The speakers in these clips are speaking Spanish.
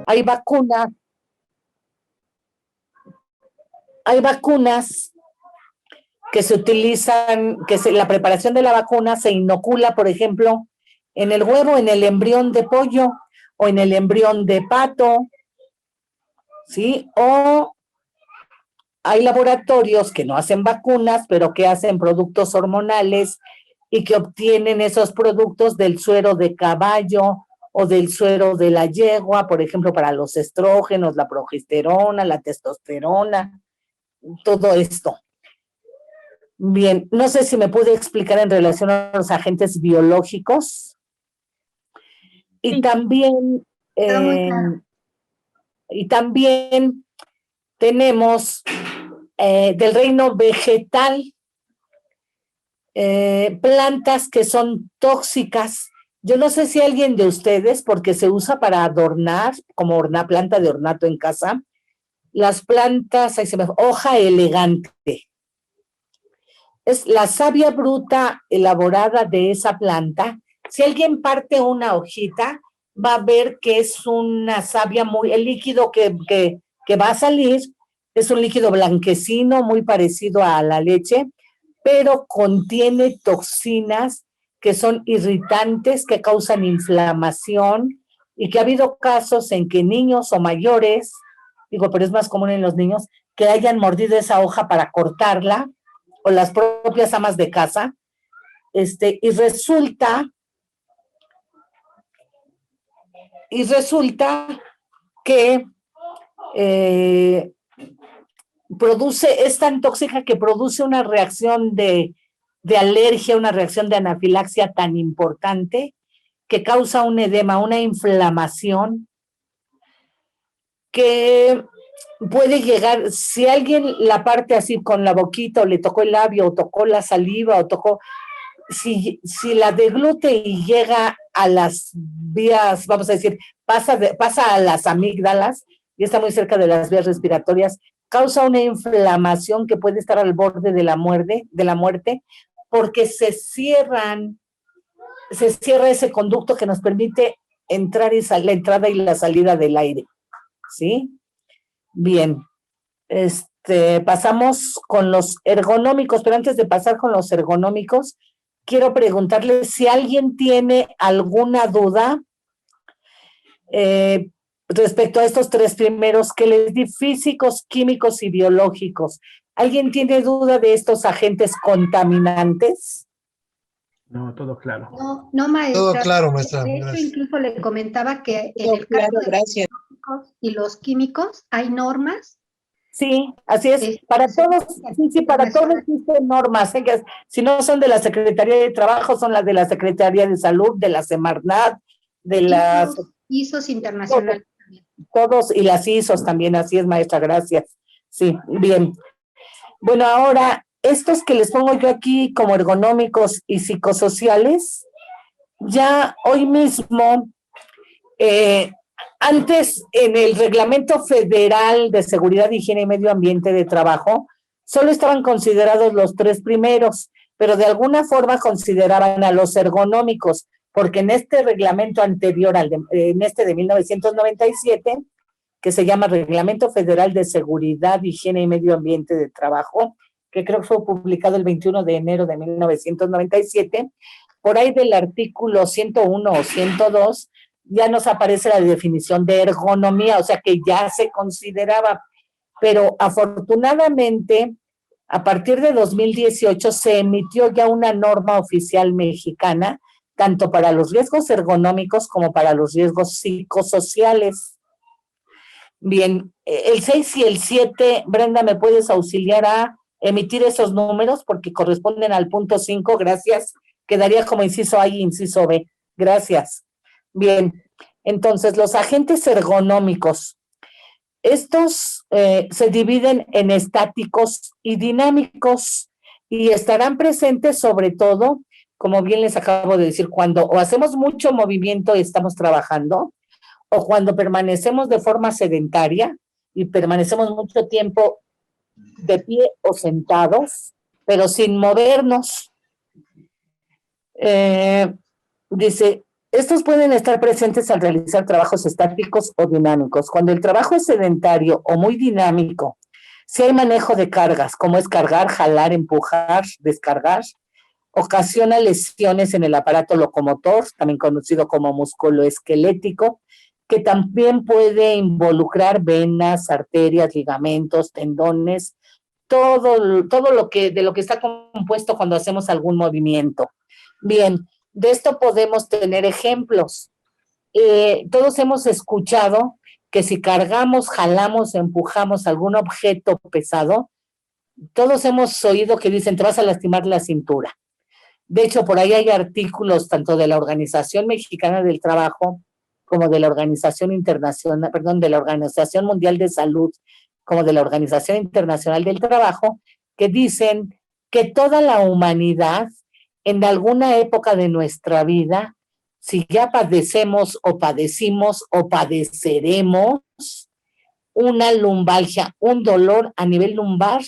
Hay vacunas, hay vacunas que se utilizan, la preparación de la vacuna se inocula, por ejemplo, en el huevo, en el embrión de pollo o en el embrión de pato, ¿sí? O hay laboratorios que no hacen vacunas, pero que hacen productos hormonales y que obtienen esos productos del suero de caballo o del suero de la yegua, por ejemplo, para los estrógenos, la progesterona, la testosterona, todo esto. Bien, no sé si me pude explicar en relación a los agentes biológicos. Y Sí. también, Claro. y también tenemos del reino vegetal plantas que son tóxicas. Yo no sé si alguien de ustedes, porque se usa para adornar, como planta de ornato en casa, las plantas, ahí se me, hoja elegante. Es la savia bruta elaborada de esa planta. Si alguien parte una hojita, va a ver que es una savia muy, el líquido que va a salir es un líquido blanquecino, muy parecido a la leche, pero contiene toxinas que son irritantes, que causan inflamación y que ha habido casos en que niños o mayores, digo, pero es más común en los niños, que hayan mordido esa hoja para cortarla o las propias amas de casa, y resulta que es tan tóxica que produce una reacción de alergia, una reacción de anafilaxia tan importante que causa un edema, una inflamación que puede llegar, si alguien la parte así con la boquita o le tocó el labio o tocó la saliva o tocó, si la deglute y llega a las vías, vamos a decir, pasa a las amígdalas y está muy cerca de las vías respiratorias, causa una inflamación que puede estar al borde de la muerte, porque se cierra ese conducto que nos permite entrar la entrada y la salida del aire, ¿sí? Bien, pasamos con los ergonómicos, pero antes de pasar con los ergonómicos, quiero preguntarle si alguien tiene alguna duda respecto a estos tres primeros que les di, físicos, químicos y biológicos. ¿Alguien tiene duda de estos agentes contaminantes? No, todo claro. No, maestra. Todo claro, maestra. De hecho, Gracias. incluso le comentaba que en Todo el caso claro, de gracias. los biológicos y los químicos hay normas. Sí, así es. Para todos, sí, para todos existen normas. Si no son de la Secretaría de Trabajo, son las de la Secretaría de Salud, de la Semarnat, de las ISOs internacionales. Todos, y las ISOs también, así es, maestra, gracias. Sí, bien. Bueno, ahora, estos que les pongo yo aquí como ergonómicos y psicosociales, ya hoy mismo, antes en el Reglamento Federal de Seguridad, Higiene y Medio Ambiente de Trabajo, solo estaban considerados los tres primeros, pero de alguna forma consideraban a los ergonómicos, porque en este reglamento anterior, en este de 1997, que se llama Reglamento Federal de Seguridad, Higiene y Medio Ambiente de Trabajo, que creo que fue publicado el 21 de enero de 1997, por ahí del artículo 101 o 102, ya nos aparece la definición de ergonomía, o sea que ya se consideraba, pero afortunadamente a partir de 2018 se emitió ya una norma oficial mexicana, tanto para los riesgos ergonómicos como para los riesgos psicosociales. Bien, el 6 y el 7, Brenda, ¿me puedes auxiliar a emitir esos números? Porque corresponden al punto 5, gracias. Quedaría como inciso A y inciso B. Gracias. Bien, entonces los agentes ergonómicos, estos se dividen en estáticos y dinámicos y estarán presentes sobre todo, como bien les acabo de decir, cuando o hacemos mucho movimiento y estamos trabajando, o cuando permanecemos de forma sedentaria y permanecemos mucho tiempo de pie o sentados, pero sin movernos. Dice, Estos pueden estar presentes al realizar trabajos estáticos o dinámicos. Cuando el trabajo es sedentario o muy dinámico, si hay manejo de cargas, como es cargar, jalar, empujar, descargar, ocasiona lesiones en el aparato locomotor, también conocido como musculoesquelético, que también puede involucrar venas, arterias, ligamentos, tendones, todo de lo que está compuesto cuando hacemos algún movimiento. Bien, de esto podemos tener ejemplos. Todos hemos escuchado que si cargamos, jalamos, empujamos algún objeto pesado, todos hemos oído que dicen, te vas a lastimar la cintura. De hecho, por ahí hay artículos tanto de la Organización Mexicana del Trabajo como de la Organización Internacional, perdón, de la Organización Mundial de Salud, como de la Organización Internacional del Trabajo, que dicen que toda la humanidad, en alguna época de nuestra vida, si ya padecemos o padecimos o padeceremos una lumbalgia, un dolor a nivel lumbar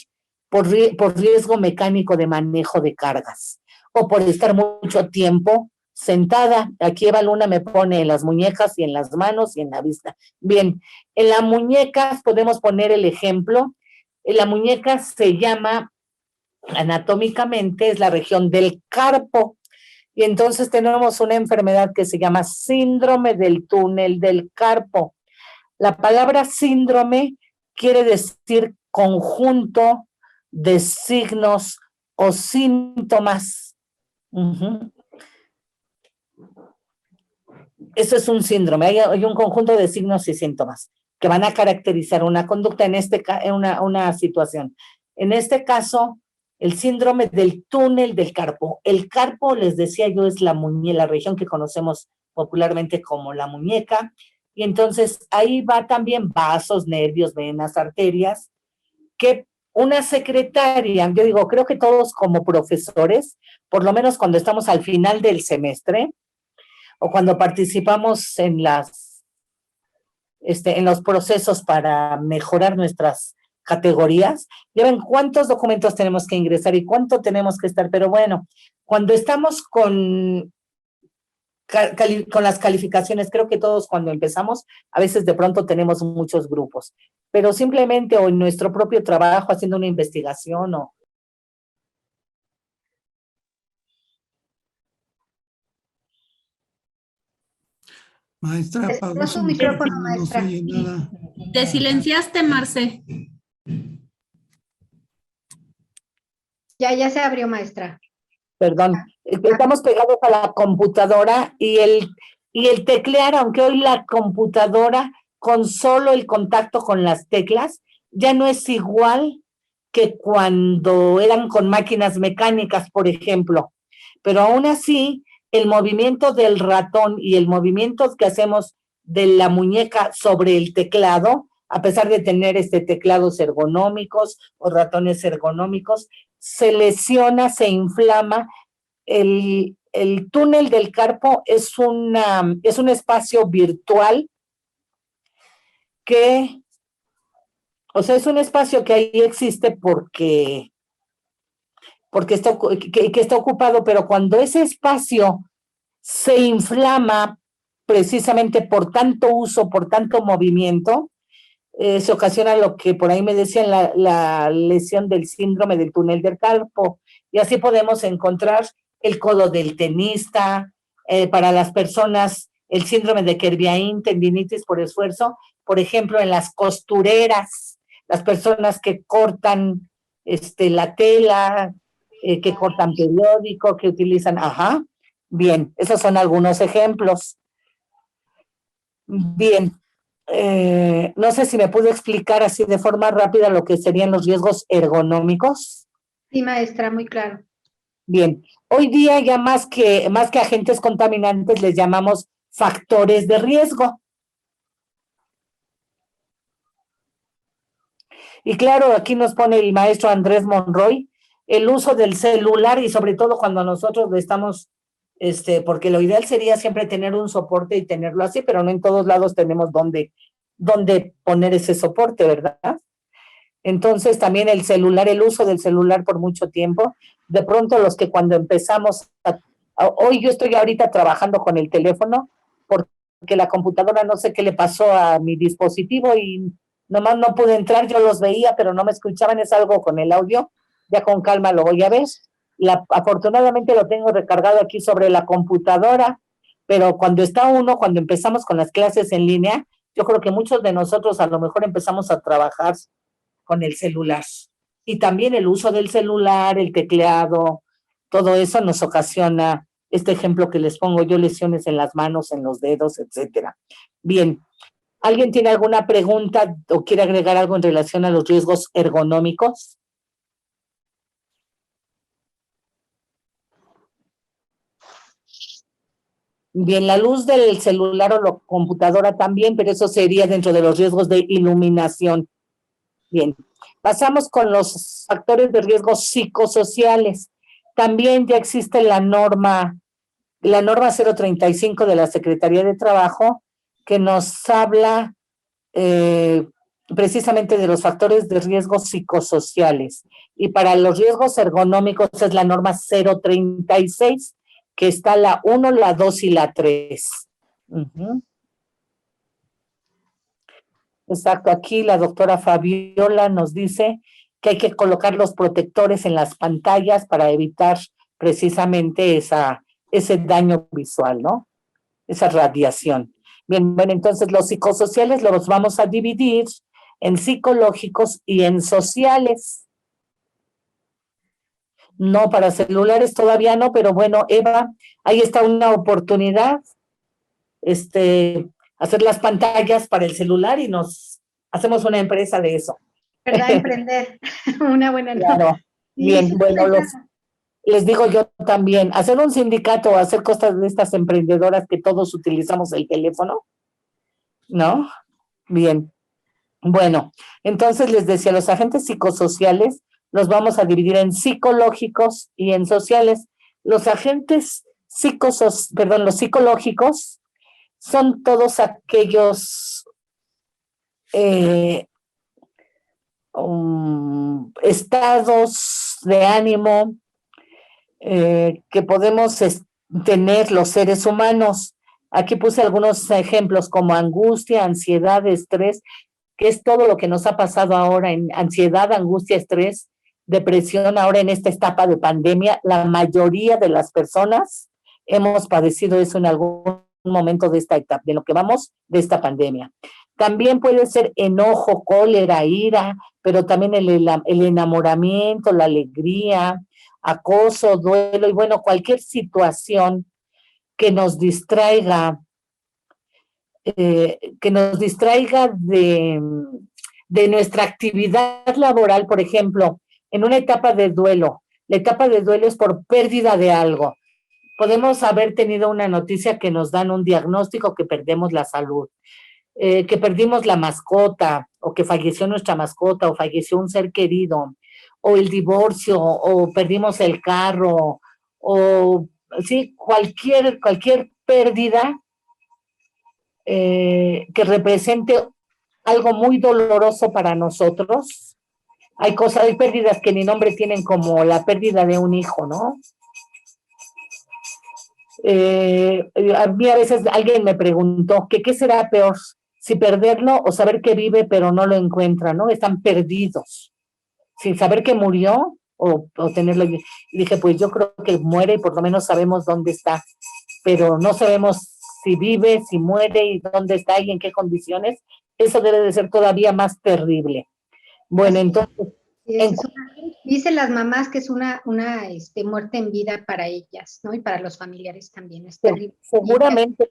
por riesgo mecánico de manejo de cargas o por estar mucho tiempo sentada. Aquí Eva Luna me pone en las muñecas y en las manos y en la vista. Bien, en las muñecas podemos poner el ejemplo. La muñeca se llama, anatómicamente, es la región del carpo. Y entonces tenemos una enfermedad que se llama síndrome del túnel del carpo. La palabra síndrome quiere decir conjunto de signos o síntomas. Eso es un síndrome. Hay un conjunto de signos y síntomas que van a caracterizar una conducta en una situación. En este caso, el síndrome del túnel del carpo. El carpo, les decía yo, es la región que conocemos popularmente como la muñeca. Y entonces ahí va también vasos, nervios, venas, arterias, que una secretaria, yo digo, creo que todos como profesores, por lo menos cuando estamos al final del semestre, o cuando participamos en los procesos para mejorar nuestras categorías, ya ven cuántos documentos tenemos que ingresar y cuánto tenemos que estar, pero bueno, cuando estamos con las calificaciones, creo que todos cuando empezamos, a veces de pronto tenemos muchos grupos, pero simplemente o en nuestro propio trabajo haciendo una investigación o... Maestra, apagó Cerró su su micrófono, micrófono, no se maestra. oye nada. Te silenciaste, Marce. Ya se abrió, maestra. Perdón, estamos pegados a la computadora y el teclear, aunque hoy la computadora con solo el contacto con las teclas ya no es igual que cuando eran con máquinas mecánicas, por ejemplo, pero aún así el movimiento del ratón y el movimiento que hacemos de la muñeca sobre el teclado, a pesar de tener teclados ergonómicos o ratones ergonómicos, se lesiona, se inflama. El túnel del carpo es un espacio virtual que, o sea, es un espacio que ahí existe porque está ocupado, pero cuando ese espacio se inflama precisamente por tanto uso, por tanto movimiento, se ocasiona lo que por ahí me decían, la lesión del síndrome del túnel del carpo. Y así podemos encontrar el codo del tenista, para las personas, el síndrome de Kerviaín, tendinitis por esfuerzo, por ejemplo, en las costureras, las personas que cortan la tela, que cortan periódico, que utilizan, bien, esos son algunos ejemplos. Bien, no sé si me pudo explicar así de forma rápida lo que serían los riesgos ergonómicos. Sí, maestra, muy claro. Bien, hoy día ya más que agentes contaminantes les llamamos factores de riesgo. Y claro, aquí nos pone el maestro Andrés Monroy, el uso del celular y sobre todo cuando nosotros lo estamos, porque lo ideal sería siempre tener un soporte y tenerlo así, pero no en todos lados tenemos dónde poner ese soporte, ¿verdad? Entonces también el uso del celular por mucho tiempo, de pronto los que cuando empezamos Hoy yo estoy ahorita trabajando con el teléfono porque la computadora no sé qué le pasó a mi dispositivo y nomás no pude entrar, yo los veía, pero no me escuchaban, es algo con el audio, ya con calma lo voy a ver. Afortunadamente lo tengo recargado aquí sobre la computadora, pero cuando empezamos con las clases en línea, yo creo que muchos de nosotros a lo mejor empezamos a trabajar con el celular. Y también el uso del celular, el tecleado, todo eso nos ocasiona este ejemplo que les pongo yo, lesiones en las manos, en los dedos, etcétera. Bien, ¿alguien tiene alguna pregunta o quiere agregar algo en relación a los riesgos ergonómicos? Bien, la luz del celular o la computadora también, pero eso sería dentro de los riesgos de iluminación. Bien, pasamos con los factores de riesgo psicosociales. También ya existe la norma 035 de la Secretaría de Trabajo, que nos habla precisamente de los factores de riesgo psicosociales. Y para los riesgos ergonómicos es la norma 036, que está la 1, la 2 y la 3. Exacto, aquí la doctora Fabiola nos dice que hay que colocar los protectores en las pantallas para evitar precisamente ese daño visual, ¿no? Esa radiación. Bien, bueno, entonces los psicosociales los vamos a dividir en psicológicos y en sociales. No, para celulares todavía no, pero bueno, Eva, ahí está una oportunidad, hacer las pantallas para el celular y nos hacemos una empresa de eso. ¿Verdad? Emprender. Una buena Claro. Bien, sí, bueno, les digo yo también, hacer un sindicato o hacer cosas de estas emprendedoras que todos utilizamos el teléfono, ¿no? Bien. Bueno, entonces les decía, los agentes psicosociales los vamos a dividir en psicológicos y en sociales. Los agentes los psicológicos son todos aquellos estados de ánimo que podemos tener los seres humanos. Aquí puse algunos ejemplos como angustia, ansiedad, estrés, que es todo lo que nos ha pasado ahora en ansiedad, angustia, estrés, depresión, ahora en esta etapa de pandemia. La mayoría de las personas hemos padecido eso en algún momento de esta etapa, de lo que vamos de esta pandemia. También puede ser enojo, cólera, ira, pero también el enamoramiento, la alegría, acoso, duelo y bueno, cualquier situación que nos distraiga de nuestra actividad laboral, por ejemplo, en una etapa de duelo. La etapa de duelo es por pérdida de algo. Podemos haber tenido una noticia que nos dan un diagnóstico que perdemos la salud, que perdimos la mascota, o que falleció nuestra mascota, o falleció un ser querido, o el divorcio, o perdimos el carro, o sí, cualquier pérdida que represente algo muy doloroso para nosotros. Hay pérdidas que ni nombre tienen, como la pérdida de un hijo, ¿no? A mí a veces alguien me preguntó que qué será peor, si perderlo o saber que vive pero no lo encuentra, ¿no? Están perdidos, sin saber que murió o tenerlo. Y dije, pues yo creo que muere y por lo menos sabemos dónde está, pero no sabemos si vive, si muere y dónde está y en qué condiciones. Eso debe de ser todavía más terrible. Bueno, entonces... dicen las mamás que es una muerte en vida para ellas, ¿no? Y para los familiares también. Es terrible. Seguramente.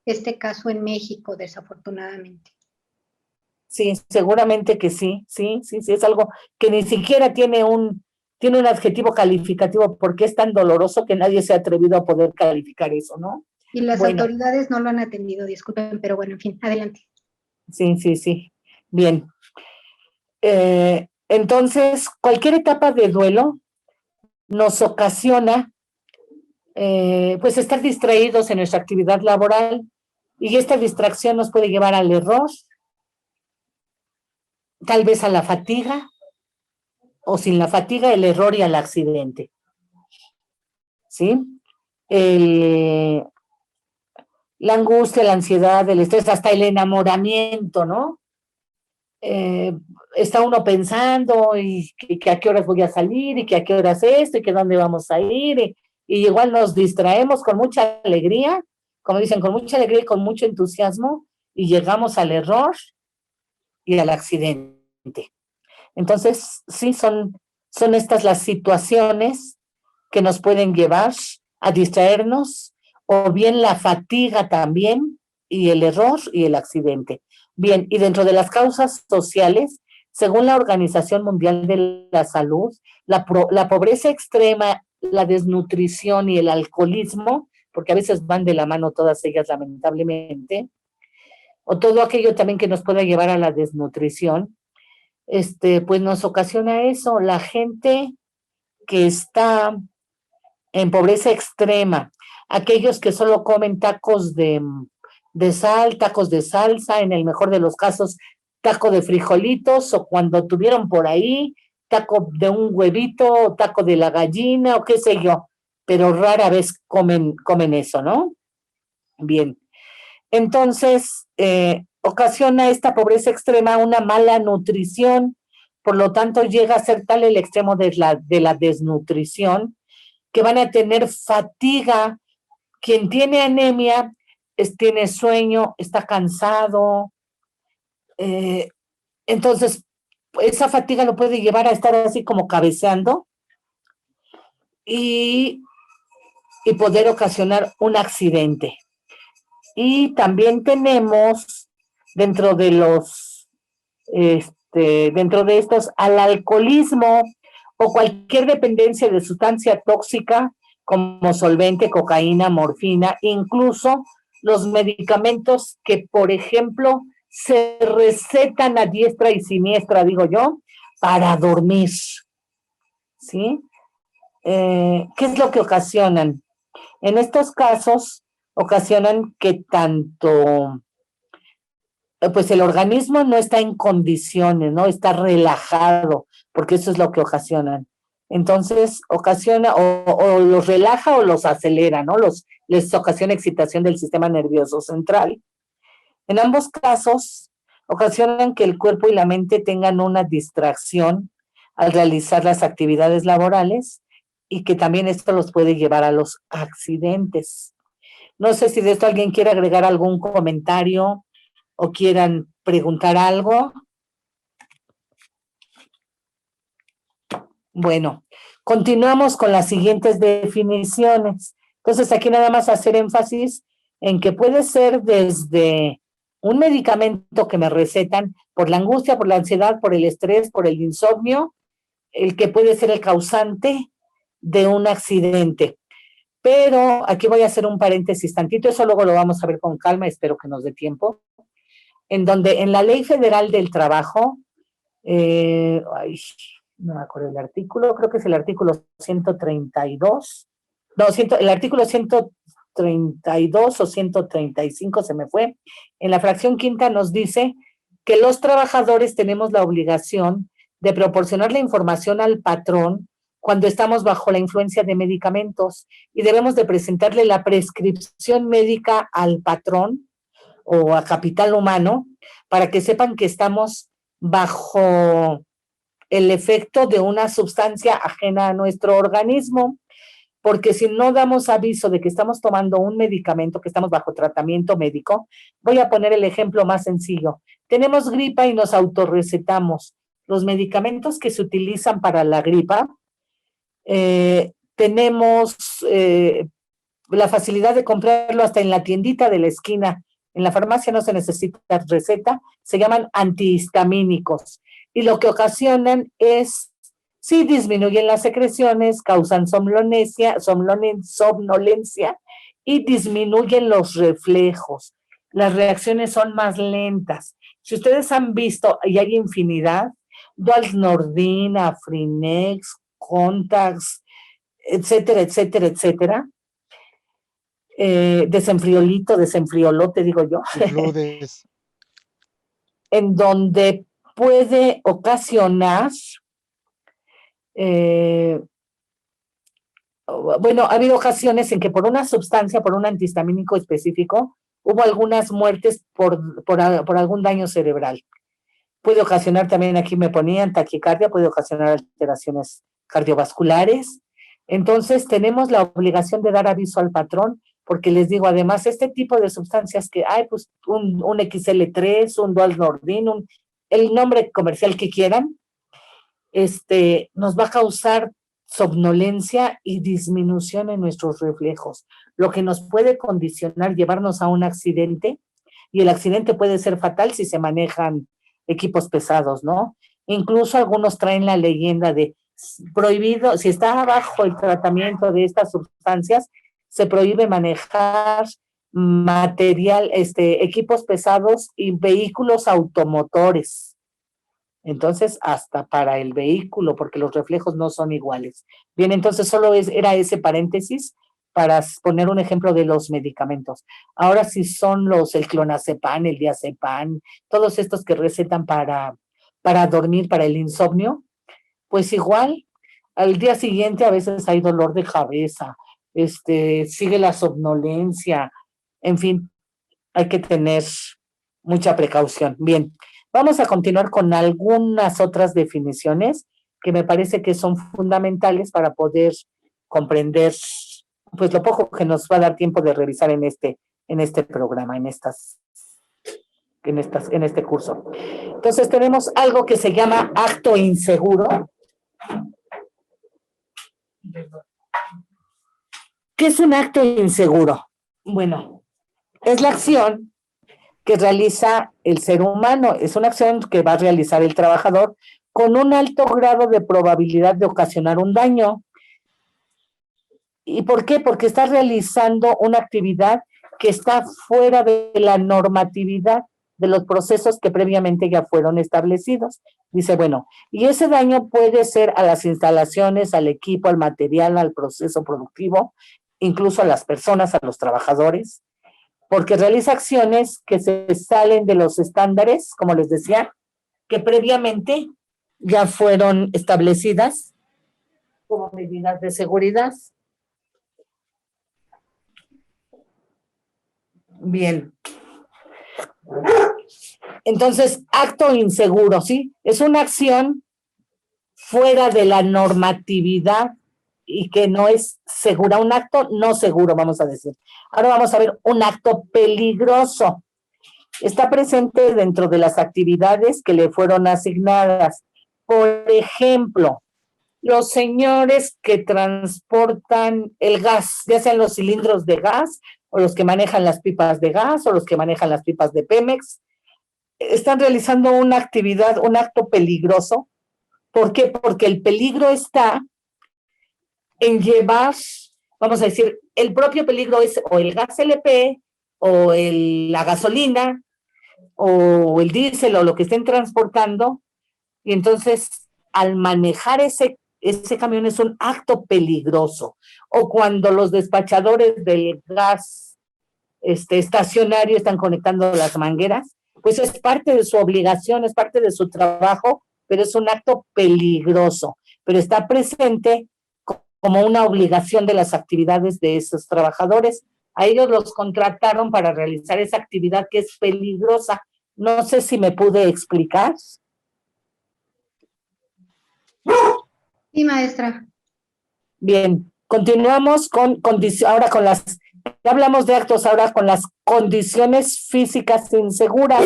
Este caso en México, desafortunadamente. Sí, seguramente que sí, es algo que ni siquiera tiene un adjetivo calificativo, porque es tan doloroso que nadie se ha atrevido a poder calificar eso, ¿no? Y las autoridades no lo han atendido, disculpen, pero bueno, en fin, adelante. Sí. Bien. Entonces, cualquier etapa de duelo nos ocasiona pues estar distraídos en nuestra actividad laboral, y esta distracción nos puede llevar al error, tal vez a la fatiga, o sin la fatiga, el error y al accidente. ¿Sí? el, la angustia, la ansiedad, el estrés, hasta el enamoramiento, ¿no? Está uno pensando y que a qué horas voy a salir y que a qué horas esto y que dónde vamos a ir y igual nos distraemos con mucha alegría, como dicen, con mucha alegría y con mucho entusiasmo y llegamos al error y al accidente. Entonces, sí, son estas las situaciones que nos pueden llevar a distraernos o bien la fatiga también y el error y el accidente. Bien, y dentro de las causas sociales, según la Organización Mundial de la Salud, la pobreza extrema, la desnutrición y el alcoholismo, porque a veces van de la mano todas ellas lamentablemente, o todo aquello también que nos pueda llevar a la desnutrición, pues nos ocasiona eso, la gente que está en pobreza extrema, aquellos que solo comen tacos de sal, tacos de salsa, en el mejor de los casos, taco de frijolitos, o cuando tuvieron por ahí, taco de un huevito, taco de la gallina, o qué sé yo, pero rara vez comen eso, ¿no? Bien. Entonces, ocasiona esta pobreza extrema una mala nutrición, por lo tanto llega a ser tal el extremo de la desnutrición que van a tener fatiga. Quien tiene anemia tiene sueño, está cansado, entonces esa fatiga lo puede llevar a estar así como cabeceando y, y poder ocasionar un accidente. Y también tenemos dentro de dentro de estos al alcoholismo o cualquier dependencia de sustancia tóxica como solvente, cocaína, morfina, incluso los medicamentos que, por ejemplo, se recetan a diestra y siniestra, digo yo, para dormir, ¿sí? ¿Qué es lo que ocasionan? En estos casos, ocasionan que tanto pues el organismo no está en condiciones, ¿no? Está relajado, porque eso es lo que ocasionan. Entonces, ocasiona o los relaja o los acelera, ¿no? Les ocasiona excitación del sistema nervioso central. En ambos casos, ocasionan que el cuerpo y la mente tengan una distracción al realizar las actividades laborales y que también esto los puede llevar a los accidentes. No sé si de esto alguien quiere agregar algún comentario o quieran preguntar algo. Bueno, continuamos con las siguientes definiciones. Entonces, aquí nada más hacer énfasis en que puede ser desde un medicamento que me recetan por la angustia, por la ansiedad, por el estrés, por el insomnio, el que puede ser el causante de un accidente. Pero aquí voy a hacer un paréntesis tantito, eso luego lo vamos a ver con calma, espero que nos dé tiempo, en donde en la Ley Federal del Trabajo, no me acuerdo el artículo, creo que es el artículo 132, no, el artículo 132 o 135 se me fue, en la fracción quinta nos dice que los trabajadores tenemos la obligación de proporcionar la información al patrón cuando estamos bajo la influencia de medicamentos y debemos de presentarle la prescripción médica al patrón o a capital humano para que sepan que estamos bajo el efecto de una sustancia ajena a nuestro organismo, porque si no damos aviso de que estamos tomando un medicamento, que estamos bajo tratamiento médico, voy a poner el ejemplo más sencillo. Tenemos gripa y nos autorrecetamos. Los medicamentos que se utilizan para la gripa, tenemos la facilidad de comprarlo hasta en la tiendita de la esquina. En la farmacia no se necesita receta, se llaman antihistamínicos. Y lo que ocasionan es, sí disminuyen las secreciones, causan somnolencia y disminuyen los reflejos. Las reacciones son más lentas. Si ustedes han visto, y hay infinidad, Dualnordina, Frinex, Contax, etcétera, etcétera, etcétera, desenfriolote, digo yo, en donde puede ocasionar Bueno, ha habido ocasiones en que por una sustancia, por un antihistamínico específico, hubo algunas muertes por algún daño cerebral. Puede ocasionar también, aquí me ponían taquicardia, puede ocasionar alteraciones cardiovasculares. Entonces, tenemos la obligación de dar aviso al patrón, porque les digo, además, este tipo de sustancias que hay, pues un XL3, un Dual Nordin, el nombre comercial que quieran, nos va a causar somnolencia y disminución en nuestros reflejos, lo que nos puede condicionar, llevarnos a un accidente, y el accidente puede ser fatal si se manejan equipos pesados, ¿no? Incluso algunos traen la leyenda de prohibido, si está bajo el tratamiento de estas sustancias, se prohíbe manejar material, equipos pesados y vehículos automotores. Entonces, hasta para el vehículo, porque los reflejos no son iguales. Bien, entonces solo era ese paréntesis para poner un ejemplo de los medicamentos. Ahora sí son el clonazepam, el diazepam, todos estos que recetan para dormir, para el insomnio, pues igual, al día siguiente a veces hay dolor de cabeza, sigue la somnolencia, en fin, hay que tener mucha precaución. Bien, vamos a continuar con algunas otras definiciones que me parece que son fundamentales para poder comprender pues lo poco que nos va a dar tiempo de revisar en este programa, en este curso. Entonces tenemos algo que se llama acto inseguro. ¿Qué es un acto inseguro? Bueno, es la acción que realiza el ser humano, es una acción que va a realizar el trabajador con un alto grado de probabilidad de ocasionar un daño. ¿Y por qué? Porque está realizando una actividad que está fuera de la normatividad de los procesos que previamente ya fueron establecidos. Dice, bueno, y ese daño puede ser a las instalaciones, al equipo, al material, al proceso productivo, incluso a las personas, a los trabajadores, porque realiza acciones que se salen de los estándares, como les decía, que previamente ya fueron establecidas como medidas de seguridad. Bien. Entonces, acto inseguro, ¿sí? Es una acción fuera de la normatividad y que no es segura, un acto no seguro, vamos a decir. Ahora vamos a ver un acto peligroso. Está presente dentro de las actividades que le fueron asignadas. Por ejemplo, los señores que transportan el gas, ya sean los cilindros de gas, o los que manejan las pipas de gas, o los que manejan las pipas de Pemex, están realizando una actividad, un acto peligroso. ¿Por qué? Porque el peligro está en llevar, vamos a decir, el propio peligro es o el gas LP, o la gasolina, o el diésel, o lo que estén transportando, y entonces al manejar ese camión es un acto peligroso. O cuando los despachadores del gas estacionario están conectando las mangueras, pues es parte de su obligación, es parte de su trabajo, pero es un acto peligroso, pero está presente como una obligación de las actividades de esos trabajadores. A ellos los contrataron para realizar esa actividad que es peligrosa. No sé si me pude explicar. Sí, maestra. Bien, continuamos ahora con las, ya hablamos de actos, ahora con las condiciones físicas inseguras.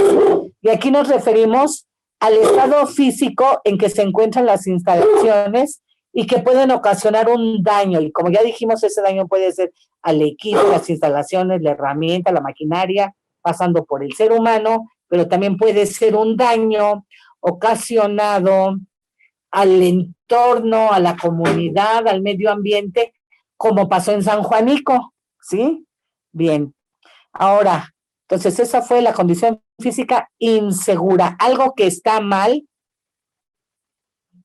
Y aquí nos referimos al estado físico en que se encuentran las instalaciones y que pueden ocasionar un daño. Y como ya dijimos, ese daño puede ser al equipo, las instalaciones, la herramienta, la maquinaria, pasando por el ser humano, pero también puede ser un daño ocasionado al entorno, a la comunidad, al medio ambiente, como pasó en San Juanico, ¿sí? Bien. Ahora, entonces esa fue la condición física insegura, algo que está mal,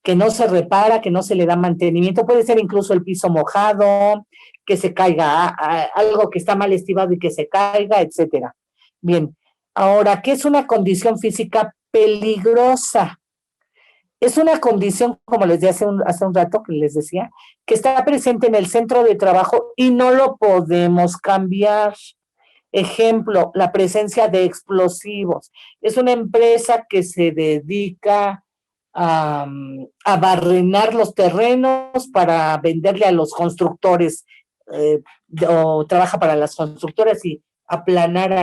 que no se repara, que no se le da mantenimiento, puede ser incluso el piso mojado, que se caiga, algo que está mal estivado y que se caiga, etcétera. Bien. Ahora, ¿qué es una condición física peligrosa? es una condición, como les decía hace un rato, que les decía, que está presente en el centro de trabajo y no lo podemos cambiar. Ejemplo, la presencia de explosivos. Es una empresa que se dedica a barrenar los terrenos para venderle a los constructores, o trabaja para las constructoras y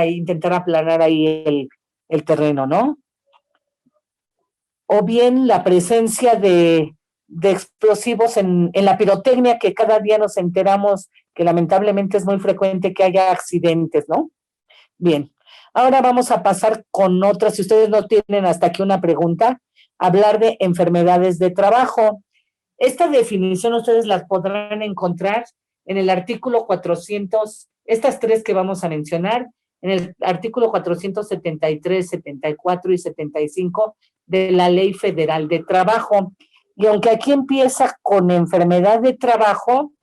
intentar aplanar ahí el terreno, ¿no? O bien la presencia de explosivos en la pirotecnia, que cada día nos enteramos que lamentablemente es muy frecuente que haya accidentes, ¿no? Bien, ahora vamos a pasar con otras, si ustedes no tienen hasta aquí una pregunta, hablar de enfermedades de trabajo. Esta definición ustedes las podrán encontrar en el artículo 400, estas tres que vamos a mencionar, en el artículo 473, 74 y 75 de la Ley Federal de Trabajo. Y aunque aquí empieza con enfermedad de trabajo,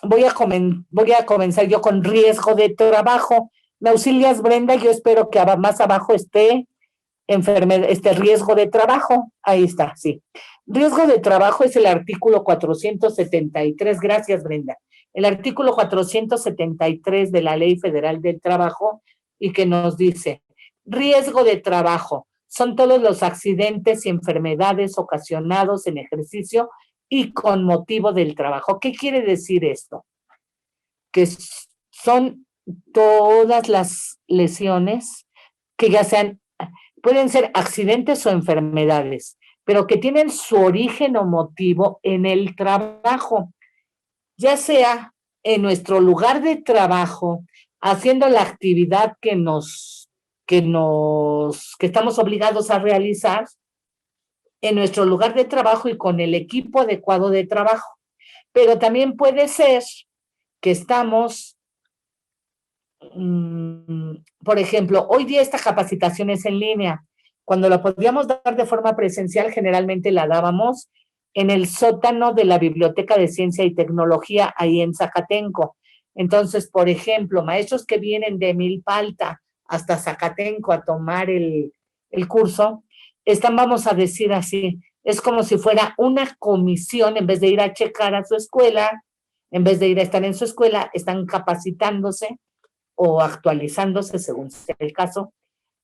voy a comenzar yo con riesgo de trabajo. ¿Me auxilias, Brenda? Yo espero que más abajo esté riesgo de trabajo. Ahí está, sí. Riesgo de trabajo es el artículo 473. Gracias, Brenda. El artículo 473 de la Ley Federal del Trabajo, y que nos dice: riesgo de trabajo son todos los accidentes y enfermedades ocasionados en ejercicio y con motivo del trabajo. ¿Qué quiere decir esto? Que son todas las lesiones que ya pueden ser accidentes o enfermedades, pero que tienen su origen o motivo en el trabajo, ya sea en nuestro lugar de trabajo, haciendo la actividad que estamos obligados a realizar, en nuestro lugar de trabajo y con el equipo adecuado de trabajo. Pero también puede ser que estamos, por ejemplo, hoy día esta capacitación es en línea. Cuando la podíamos dar de forma presencial, generalmente la dábamos en el sótano de la Biblioteca de Ciencia y Tecnología, ahí en Zacatenco. Entonces, por ejemplo, maestros que vienen de Milpalta hasta Zacatenco a tomar el curso, vamos a decir así, es como si fuera una comisión, en vez de ir a checar a su escuela, en vez de ir a estar en su escuela, están capacitándose o actualizándose, según sea el caso,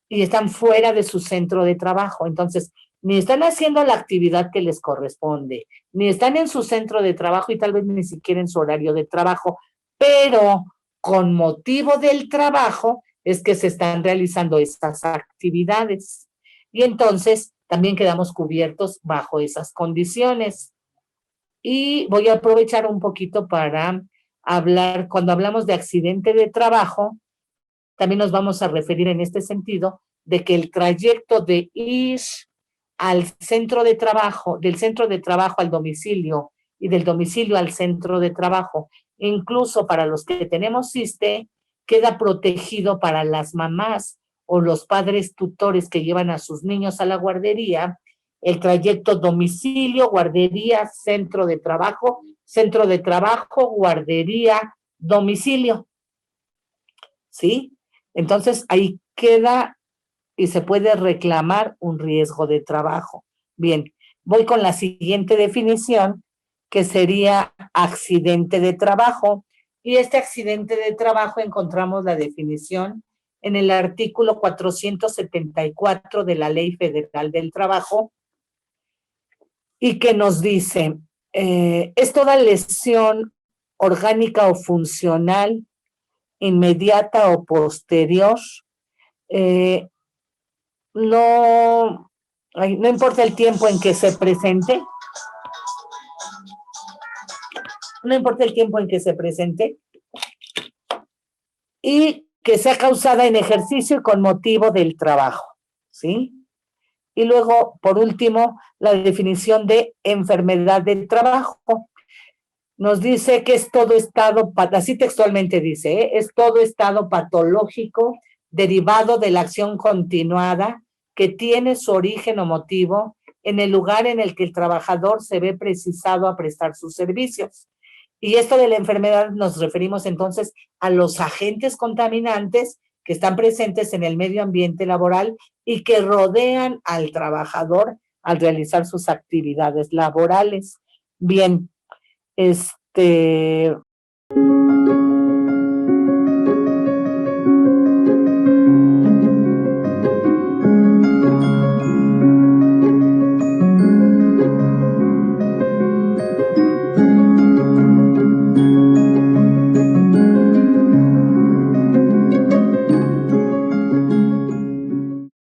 y están fuera de su centro de trabajo. Entonces, ni están haciendo la actividad que les corresponde, ni están en su centro de trabajo y tal vez ni siquiera en su horario de trabajo, pero con motivo del trabajo es que se están realizando estas actividades. Y entonces también quedamos cubiertos bajo esas condiciones. Y voy a aprovechar un poquito para hablar, cuando hablamos de accidente de trabajo, también nos vamos a referir en este sentido de que el trayecto de ir al centro de trabajo, del centro de trabajo al domicilio y del domicilio al centro de trabajo, incluso para los que tenemos ISSSTE, queda protegido para las mamás o los padres tutores que llevan a sus niños a la guardería, el trayecto domicilio, guardería, centro de trabajo, guardería, domicilio. ¿Sí? Entonces ahí queda y se puede reclamar un riesgo de trabajo. Bien, voy con la siguiente definición, que sería accidente de trabajo. Y este accidente de trabajo encontramos la definición en el artículo 474 de la Ley Federal del Trabajo, y que nos dice, es toda lesión orgánica o funcional inmediata o posterior, no importa el tiempo en que se presente, y que sea causada en ejercicio y con motivo del trabajo, ¿sí? Y luego, por último, la definición de enfermedad del trabajo. Nos dice que es todo estado, así textualmente dice, es todo estado patológico derivado de la acción continuada que tiene su origen o motivo en el lugar en el que el trabajador se ve precisado a prestar sus servicios. Y esto de la enfermedad nos referimos entonces a los agentes contaminantes que están presentes en el medio ambiente laboral y que rodean al trabajador al realizar sus actividades laborales. Bien,